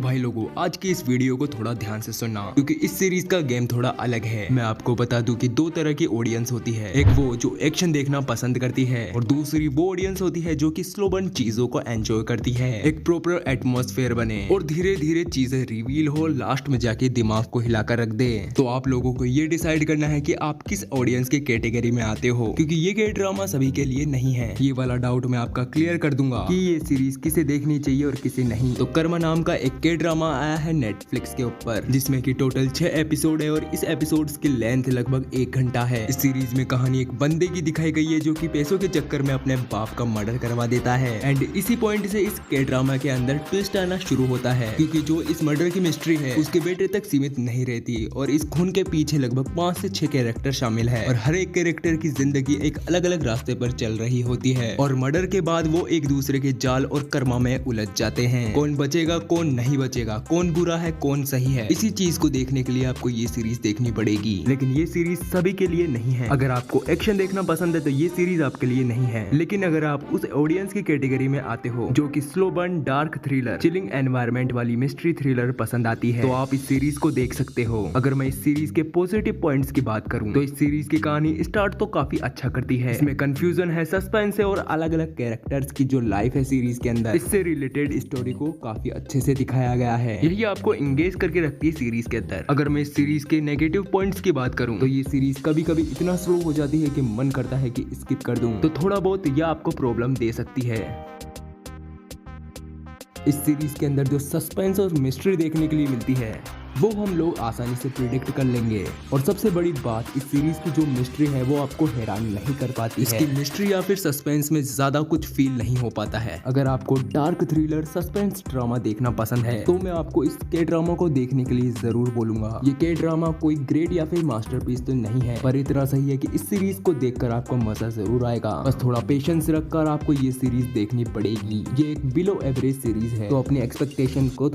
भाई लोगों, आज की इस वीडियो को थोड़ा ध्यान से सुनना क्योंकि इस सीरीज का गेम थोड़ा अलग है। मैं आपको बता दूं कि दो तरह की ऑडियंस होती है, एक वो जो एक्शन देखना पसंद करती है और दूसरी वो ऑडियंस होती है जो कि स्लो बर्न चीजों को एंजॉय करती है। एक प्रॉपर एटमॉस्फेयर बने और धीरे धीरे चीजें रिवील हो, लास्ट में जाके दिमाग को हिलाकर रख दे। तो आप लोगों को ये डिसाइड करना है कि आप किस ऑडियंस के कैटेगरी में आते हो, क्योंकि ये के ड्रामा सभी के लिए नहीं है। ये वाला डाउट मैं आपका क्लियर कर दूंगा कि ये सीरीज किसे देखनी चाहिए और किसे नहीं। तो कर्मा नाम का एक के ड्रामा आया है नेटफ्लिक्स के ऊपर, जिसमें कि टोटल 6 एपिसोड है और इस एपिसोड्स की लेंथ लगभग 1 घंटा है। इस सीरीज में कहानी एक बंदे की दिखाई गई है जो कि पैसों के चक्कर में अपने बाप का मर्डर करवा देता है। एंड इसी पॉइंट से इस के ड्रामा के अंदर ट्विस्ट आना शुरू होता है, क्योंकि जो इस मर्डर की मिस्ट्री है उसके बेटे तक सीमित नहीं रहती और इस खून के पीछे लगभग 5 से 6 कैरेक्टर शामिल है और हर एक कैरेक्टर की जिंदगी एक अलग अलग रास्ते पर चल रही होती है और मर्डर के बाद वो एक दूसरे के जाल और कर्मा में उलझ जाते हैं। कौन बचेगा कौन नहीं बचेगा, कौन बुरा है कौन सही है, इसी चीज को देखने के लिए आपको ये सीरीज देखनी पड़ेगी। लेकिन ये सीरीज सभी के लिए नहीं है। अगर आपको एक्शन देखना पसंद है तो ये सीरीज आपके लिए नहीं है। लेकिन अगर आप उस ऑडियंस की कैटेगरी में आते हो जो कि slow burn, dark thriller, chilling environment वाली मिस्ट्री थ्रिलर पसंद आती है, तो आप इस सीरीज को देख सकते हो। अगर मैं इस सीरीज के पॉजिटिव पॉइंट्स की बात करूं तो इस सीरीज की कहानी स्टार्ट तो काफी अच्छा करती है। इसमें कंफ्यूजन है, सस्पेंस है और अलग अलग कैरेक्टर्स की जो लाइफ है सीरीज के अंदर, इससे रिलेटेड स्टोरी को काफी अच्छे से दिखाया गया है। यही आपको इंगेज करके रखती है सीरीज के अंदर। अगर मैं इस सीरीज के नेगेटिव पॉइंट्स की बात करूं तो ये सीरीज कभी कभी इतना स्लो हो जाती है कि मन करता है कि स्किप कर दूं, तो थोड़ा बहुत यह आपको प्रॉब्लम दे सकती है। इस सीरीज के अंदर जो सस्पेंस और मिस्ट्री देखने के लिए मिलती है वो हम लोग आसानी से प्रिडिक्ट कर लेंगे। और सबसे बड़ी बात, इस सीरीज की जो मिस्ट्री है वो आपको हैरान नहीं कर पाती है। इसकी मिस्ट्री या फिर सस्पेंस में ज्यादा कुछ फील नहीं हो पाता है। अगर आपको डार्क थ्रिलर, सस्पेंस ड्रामा देखना पसंद है तो मैं आपको इस के ड्रामा को देखने के लिए जरूर बोलूंगा। ये के ड्रामा कोई ग्रेट या फिर मास्टरपीस तो नहीं है, पर इतना सही है कि इस सीरीज को देखकर आपको मजा जरूर आएगा। बस थोड़ा पेशेंस रखकर आपको ये सीरीज देखनी पड़ेगी। ये एक बिलो एवरेज सीरीज है, तो अपनी एक्सपेक्टेशन को